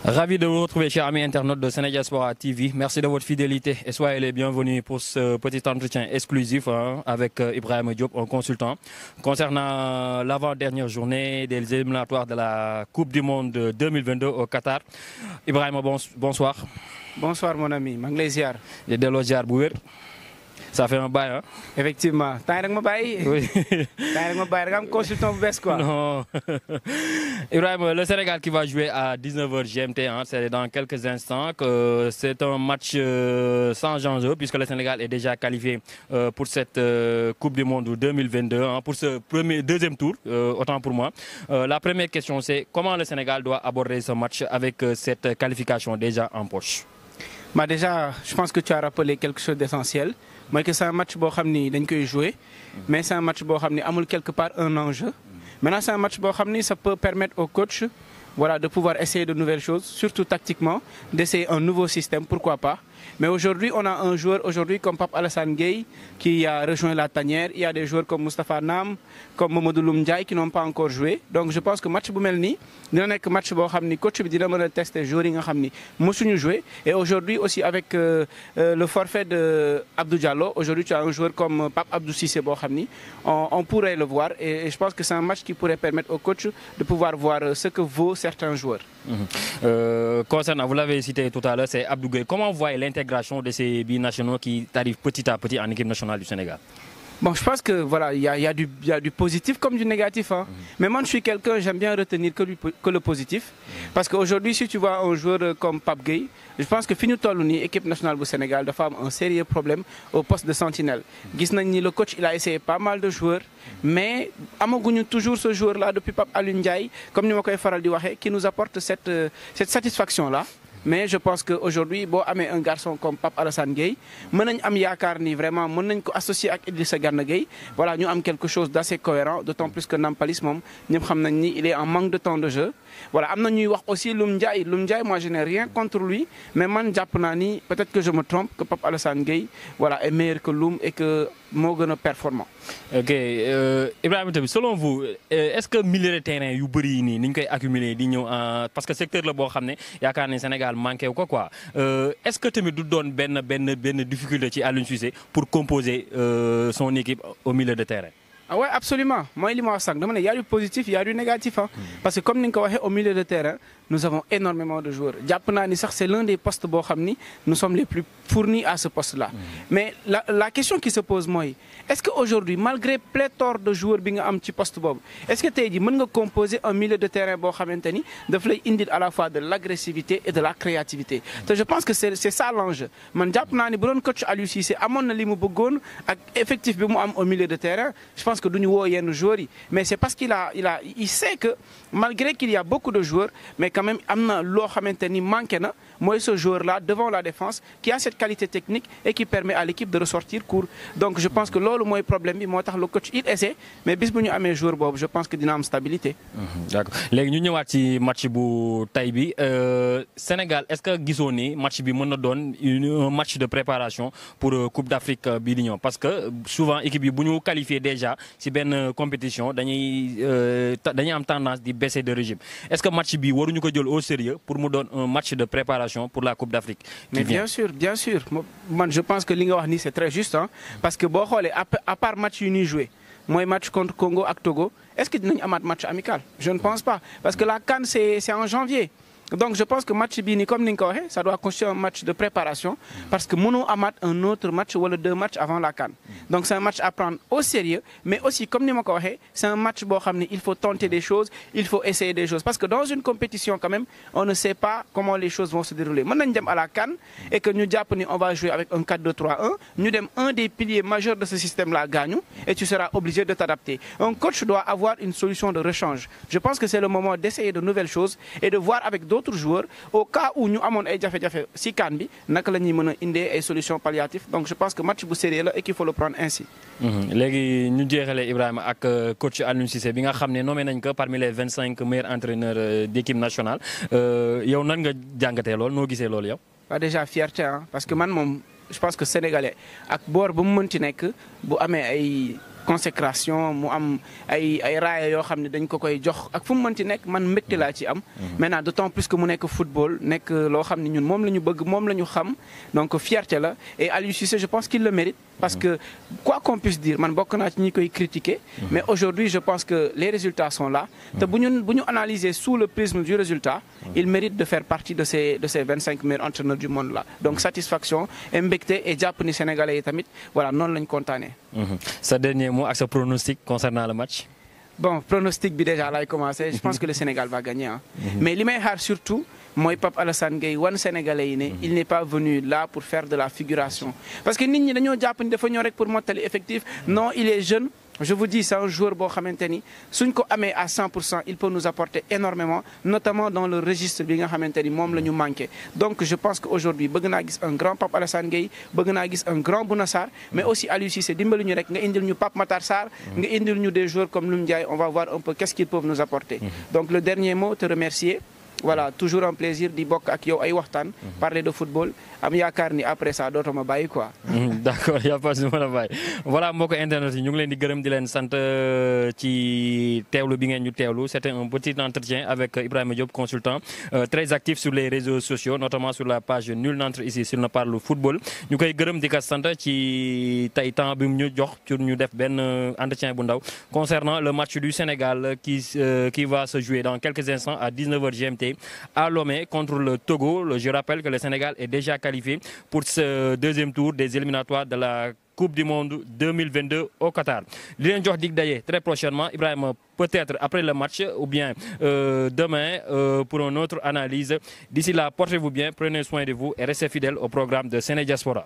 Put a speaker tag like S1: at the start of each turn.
S1: Ravi de vous retrouver, chers amis internautes de Sénédiaspora TV. Merci de votre fidélité et soyez les bienvenus pour ce petit entretien exclusif avec Ibrahima Diop, un consultant, concernant l'avant-dernière journée des éliminatoires de la Coupe du Monde 2022 au Qatar. Ibrahima, bonsoir.
S2: Bonsoir mon ami, maa ngi lay ziar.
S1: di delloo ziar bu wér. Ça fait un bail, hein?
S2: Effectivement. Temps rek ma bàyyi.
S1: Oui.
S2: Temps rek ma bàyyi rek am consultant bu bees quoi.
S1: Non. Ibrahima, le Sénégal qui va jouer à 19h GMT, hein, c'est dans quelques instants que c'est un match sans enjeu puisque le Sénégal est déjà qualifié pour cette Coupe du Monde 2022, hein, pour ce deuxième tour, autant pour moi. La première question, c'est comment le Sénégal doit aborder ce match avec cette qualification déjà en poche?
S2: Bah déjà, je pense que tu as rappelé quelque chose d'essentiel. Moi, que c'est un match boo xam ni dañ koy jouer, mais c'est un match boo xam ni amul quelque part un enjeu. Maintenant, c'est un match boo xam ni ça peut permettre au coach, voilà, de pouvoir essayer de nouvelles choses, surtout tactiquement, d'essayer un nouveau système, pourquoi pas. Mais aujourd'hui, on a un joueur comme Pape Alassane Gueye qui a rejoint la tanière. Il y a des joueurs comme Moustapha Nam, comme Mamadou Loum Ndiaye qui n'ont pas encore joué. Donc je pense que match bu mel nii dina nekk match boo xam ni coach bi dina mën a tester joueurs yi nga xam ni mosuñu joué. Et aujourd'hui aussi avec le forfait de Abdou Diallo, aujourd'hui tu as un joueur comme Pape Abdou Cissé boo xam ni on pourrait le voir. Et je pense que c'est un match qui pourrait permettre au coach de pouvoir voir ce que vaut certains joueurs.
S1: Concernant, vous l'avez cité tout à l'heure, c'est Abdou Gueye. Comment vous voyez l'intégration de ces binationaux qui arrivent petit à petit en équipe nationale du Sénégal?
S2: Bon, je pense que voilà, il y a du positif comme du négatif. Hein. Mais moi, je suis quelqu'un, j'aime bien retenir que le positif. Parce qu'aujourd'hui, si tu vois un joueur comme Pape Gueye, je pense que fini Tolouni, équipe nationale du Sénégal, de femmes un sérieux problème au poste de sentinelle. Le coach, il a essayé pas mal de joueurs, mais amaguñu toujours ce joueur-là depuis Pape Alioune Ndiaye, comme nous l'avons faral di waxe, qui nous apporte cette satisfaction-là. Mais je pense qu'aujourd'hui, boo amee un garçon comme Pape Alassane Gueye, mën nañ am yaakaar ni vraiment mën nañ ko associer ak Idrissa Gana Gueye. Voilà, ñu am quelque chose d'assez cohérent, d'autant plus que Nampalys moom ñëpp xam nañ ni il est en manque de temps de jeu. Voilà, am na ñuy wax aussi Loum Ndiaye. Loum Ndiaye, moi je n'ai rien contre lui, mais man jàpp naa ni peut-être que je me trompe, que Pape Alassane Gueye, voilà, est meilleur que Loum et que moo gën a performant.
S1: Ok, Ibrahima tamit selon vous est-ce que milieu de terrain yu bëri yi nii ni ñu koy accumuler di ñëw parce que secteur la boo xam ne yaakaar ne Sénégal manqué wu ko quoi est-ce que tamit du doon benn difficulté ci Aliou Cissé pour composer son équipe au milieu de terrain?
S2: Ah ouais, absolument. Moi, il y a du positif, il y a du négatif. Hein. Parce que comme nous l'avons dit, au milieu de terrain, nous avons énormément de joueurs. C'est l'un des postes, nous sommes les plus fournis à ce poste-là. Mais la question qui se pose, moi, est-ce qu'aujourd'hui, malgré pléthore de joueurs qui ont un petit poste, est-ce que tu as dit que composer un milieu de terrain de à la fois de l'agressivité et de la créativité? Donc, je pense que c'est ça l'enjeu. Le coach Aliou Cissé a effectif au milieu de terrain. Je pense que nous avons joueurs, mais c'est parce il sait que malgré qu'il y a beaucoup de joueurs, mais quand même, il manque ce joueur-là devant la défense qui a cette qualité technique et qui permet à l'équipe de ressortir court. Donc je pense que là, le problème, le coach, il essaie, mais bis bu ñu amee joueur boobu, je pense que dina am stabilité.
S1: D'accord. Léegi ñu ñëwaat ci match bu tay bi Sénégal, est-ce que gisoo ni match bi mën na doon un match de préparation pour Coupe d'Afrique bii di ñëw parce que souvent équipe yi bu ñu qualifié déjà ci benn compétition dañuy am tendance di baisser de régime. Est-ce que match bi waruñu ko jël au sérieux pour mu doon un match de préparation pour la Coupe d'Afrique?
S2: Mais bien sûr. Moi, je pense que li nga wax ni c'est très juste, hein, parce que boo xoolee à part match yu ñuy joué mooy match contre Congo ak Togo, est-ce que dinañ amaat match amical? Je ne pense pas, parce que la CAN c'est en janvier. Donc je pense que match bini comme ni nga ko waxee ça doit constituer un match de préparation parce que mënoo amaat un autre match wala 2 matchs avant la CAN. Donc c'est un match à prendre au sérieux, mais aussi comme ni ma ko waxee c'est un match boo xam ne il faut tenter des choses, il faut essayer des choses parce que dans une compétition quand même on ne sait pas comment les choses vont se dérouler. Mën nañ dem à la CAN et que ñu jàpp ni on va jouer avec un 4-2-3-1, ñu dem un des piliers majeurs de ce système-là gagne et tu seras obligé de t'adapter. Un coach doit avoir une solution de rechange. Je pense que c'est le moment d'essayer de nouvelles choses et de voir avec d'autres joueurs au cas où ñu amoon ay jafe-jafe ci CAN bi naka la ñuy mën a indee ay solutions palliatives. Donc je pense que match bu sérieux la et qu'il faut le prendre ainsi.
S1: léegi ñu jeexalee Ibrahima ak coach Aliou Cissé bi nga xam ne nommé nañ ko parmi les 25 meilleurs entraîneurs d'équipe nationale yow nan nga jàngatee lool noo gisee loolu yow?
S2: Déjà fierté hein, parce que man moom je pense que sénégalais ak boor bu mu mënti nekk bu amee ay consécration mu am ay raaya yoo xam ne dañ ko koy jox ak fu mu mënti nekk man mbégte laa ci am. maintenant d'autant plus que mu nekk football nekk loo xam ne ñun moom la ñu bëgg moom la ñu xam donc fierté la et Aliou Cissé je pense qu'il le mérite. Parce que quoi qu'on puisse dire man bokk naa ci ñi koy critiquer. mais aujourd'hui je pense que les résultats sont là. te bu ñu analyser sous le prisme du résultat. il mérite de faire partie de ces 25 meilleurs entraîneurs du monde là donc satisfaction et mbégte et jàpp ni sénégalais yi tamit voilà noonu lañ kontaanee.
S1: Sa dernier mot ak sa pronostic concernant le match.
S2: Bon, pronostic bi déjà laay commencé je pense que le Sénégal va gagner hein. mais li may xaar surtout mooy Pape Alassane Gueye wan Sénégalais yi ne il n'est pas venu là pour faire de la figuration parce que nit ñi dañoo jàpp ni dafa ñëw rek pour mottali effectif non il est jeune je vous dis c'est un joueur boo xamante ni suñ ko amee à 100% il peut nous apporter énormément notamment dans le registre bi nga xamante ni moom la ñu manqué donc je pense que aujourd'hui bëgg naa gis un grand Pape Alassane Gueye bëgg naa gis un grand Bouna Sarr mais aussi Aliou Cissé dimbali ñu rek nga indil ñu Pape Matar Sarr nga indil ñu des joueurs comme Loum Ndiaye on va voir un peu qu'est-ce qu'ils peuvent nous apporter donc le dernier mot te remercier voilà toujours un plaisir di bokk ak yow ay waxtaan parler de football am yaakaar ni après ça dootuma bàyyi quoi.
S1: d'accord y a pas de mën a bàyyi voilà mbokk internet yi ñu ngi leen di gërëm di leen sant ci teewlu bi ngeen ñu teewlu c'était un petit entretien avec Ibrahima Diop consultant très actif sur les réseaux sociaux notamment sur la page Nul n'entre ici s'il ne parle football ñu koy gërëm di ko sant ci tey temps bi mu ñu jox pour ñu def benn entretien bu ndaw concernant le match du Sénégal qui va se jouer dans quelques instants à 19h GMT à Lomé contre le Togo. Je rappelle que le Sénégal est déjà qualifié pour ce deuxième tour des éliminatoires de la Coupe du Monde 2022 au Qatar. Li leen jox dig daje très prochainement Ibrahima peut-être après le match ou bien demain pour une autre analyse. D'ici là, portez-vous bien, prenez soin de vous et restez fidèles au programme de Séné Diaspora.